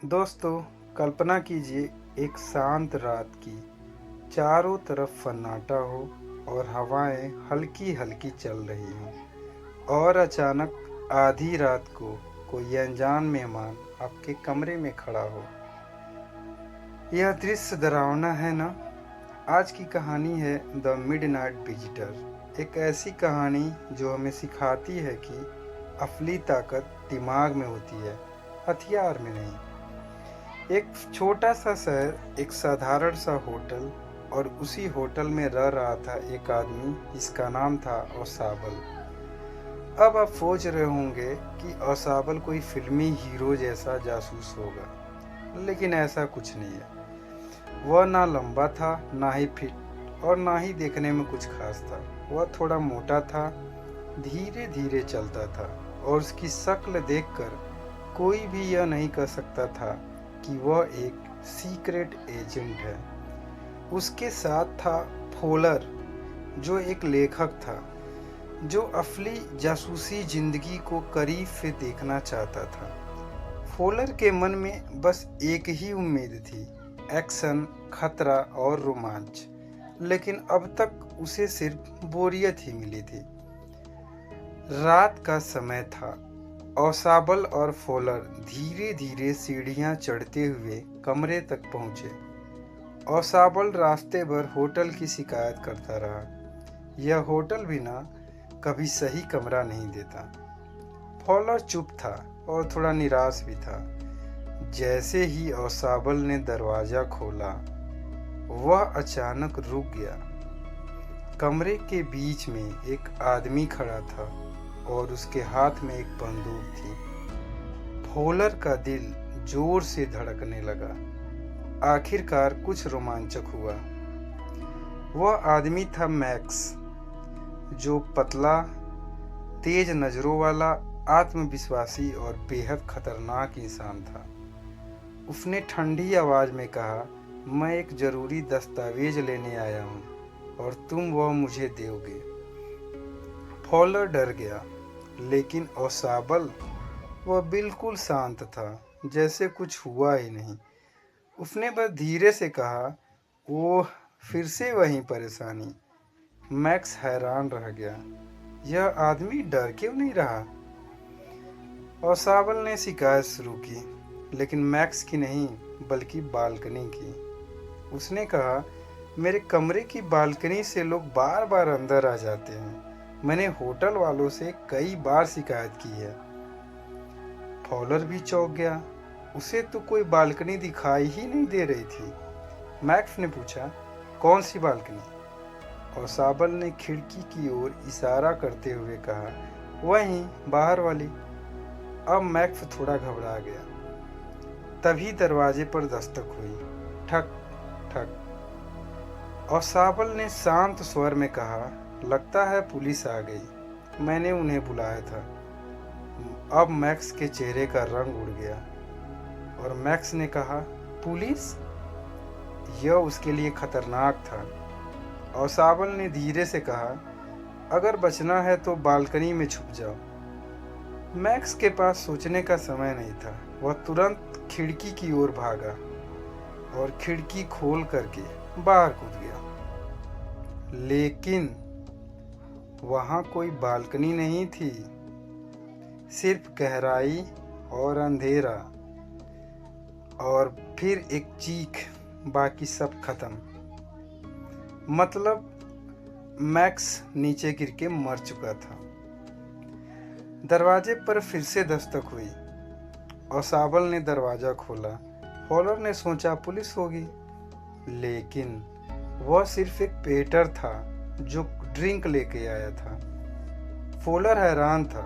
दोस्तों, कल्पना कीजिए एक शांत रात की। चारों तरफ सन्नाटा हो और हवाएं हल्की हल्की चल रही हों और अचानक आधी रात को कोई अनजान मेहमान आपके कमरे में खड़ा हो। यह दृश्य डरावना है ना। आज की कहानी है द मिडनाइट विजिटर। एक ऐसी कहानी जो हमें सिखाती है कि असली ताकत दिमाग में होती है, हथियार में नहीं। एक छोटा सा शहर, एक साधारण सा होटल, और उसी होटल में रह रहा था एक आदमी जिसका नाम था औसाबल। अब आप सोच रहे होंगे कि औसाबल कोई फिल्मी हीरो जैसा जासूस होगा, लेकिन ऐसा कुछ नहीं है। वह ना लंबा था, ना ही फिट, और ना ही देखने में कुछ खास था। वह थोड़ा मोटा था, धीरे धीरे चलता था, और उसकी शक्ल देखकर कोई भी यह नहीं कह सकता था कि वह एक सीक्रेट एजेंट है। उसके साथ था फोलर, जो एक लेखक था, जो असली जासूसी जिंदगी को करीब से देखना चाहता था। फोलर के मन में बस एक ही उम्मीद थी, एक्शन, खतरा और रोमांच। लेकिन अब तक उसे सिर्फ बोरियत ही मिली थी। रात का समय था। औसाबल और फोलर धीरे धीरे सीढ़ियां चढ़ते हुए कमरे तक पहुंचे। औसाबल रास्ते भर होटल की शिकायत करता रहा। यह होटल भी ना कभी सही कमरा नहीं देता। फॉलर चुप था और थोड़ा निराश भी था। जैसे ही औसाबल ने दरवाजा खोला, वह अचानक रुक गया। कमरे के बीच में एक आदमी खड़ा था और उसके हाथ में एक बंदूक थी। फॉलर का दिल जोर से धड़कने लगा। आखिरकार कुछ रोमांचक हुआ। वह आदमी था मैक्स, जो पतला, तेज नजरों वाला, आत्मविश्वासी और बेहद खतरनाक इंसान था। उसने ठंडी आवाज में कहा, मैं एक जरूरी दस्तावेज लेने आया हूँ और तुम वह मुझे दोगे। फॉलर डर गया, लेकिन औसाबल, वह बिल्कुल शांत था, जैसे कुछ हुआ ही नहीं। उसने बस धीरे से कहा, ओह, फिर से वही परेशानी। मैक्स हैरान रह गया। यह आदमी डर क्यों नहीं रहा? औसाबल ने शिकायत शुरू की, लेकिन मैक्स की नहीं, बल्कि बालकनी की। उसने कहा, मेरे कमरे की बालकनी से लोग बार बार अंदर आ जाते हैं। मैंने होटल वालों से कई बार शिकायत की है। फॉलर भी चौंक गया। उसे तो कोई बालकनी दिखाई ही नहीं दे रही थी। मैक्स ने पूछा, कौन सी बालकनी? औसाबल ने खिड़की की ओर इशारा करते हुए कहा, वहीं बाहर वाली। अब मैक्स थोड़ा घबरा गया। तभी दरवाजे पर दस्तक हुई। ठक ठक। औसाबल ने शांत स्वर में कहा, लगता है पुलिस आ गई। मैंने उन्हें बुलाया था। अब मैक्स के चेहरे का रंग उड़ गया और मैक्स ने कहा, पुलिस? यह उसके लिए खतरनाक था। औसाबल ने धीरे से कहा, अगर बचना है तो बालकनी में छुप जाओ। मैक्स के पास सोचने का समय नहीं था। वह तुरंत खिड़की की ओर भागा और खिड़की खोल करके बाहर कूद गया। लेकिन वहां कोई बालकनी नहीं थी, सिर्फ गहराई और अंधेरा, और फिर एक चीख। बाकी सब खत्म। मतलब मैक्स नीचे गिर के मर चुका था। दरवाजे पर फिर से दस्तक हुई। औसाबल ने दरवाजा खोला। फॉलर ने सोचा पुलिस होगी, लेकिन वह सिर्फ एक वेटर था जो ड्रिंक लेके आया था। फॉलर हैरान था।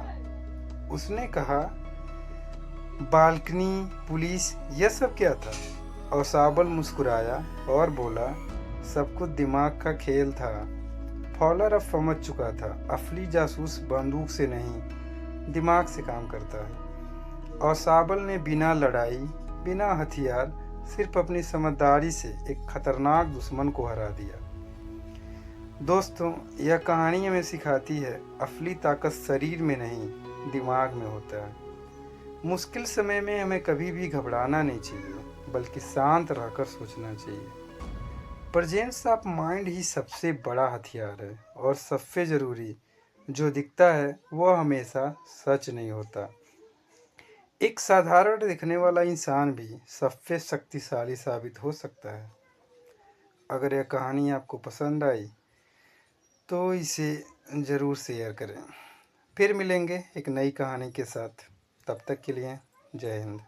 उसने कहा, बालकनी, पुलिस, यह सब क्या था? औसाबल मुस्कुराया और बोला, सब कुछ दिमाग का खेल था। फॉलर अब समझ चुका था, असली जासूस बंदूक से नहीं, दिमाग से काम करता है। औसाबल ने बिना लड़ाई, बिना हथियार, सिर्फ अपनी समझदारी से एक खतरनाक दुश्मन को हरा दिया। दोस्तों, यह कहानी हमें सिखाती है, असली ताकत शरीर में नहीं, दिमाग में होता है। मुश्किल समय में हमें कभी भी घबराना नहीं चाहिए, बल्कि शांत रहकर सोचना चाहिए। प्रेजेंस ऑफ माइंड ही सबसे बड़ा हथियार है, और सबसे ज़रूरी जो दिखता है वह हमेशा सच नहीं होता। एक साधारण दिखने वाला इंसान भी सबसे शक्तिशाली साबित हो सकता है। अगर यह कहानी आपको पसंद आई तो इसे ज़रूर शेयर करें। फिर मिलेंगे एक नई कहानी के साथ। तब तक के लिए जय हिंद।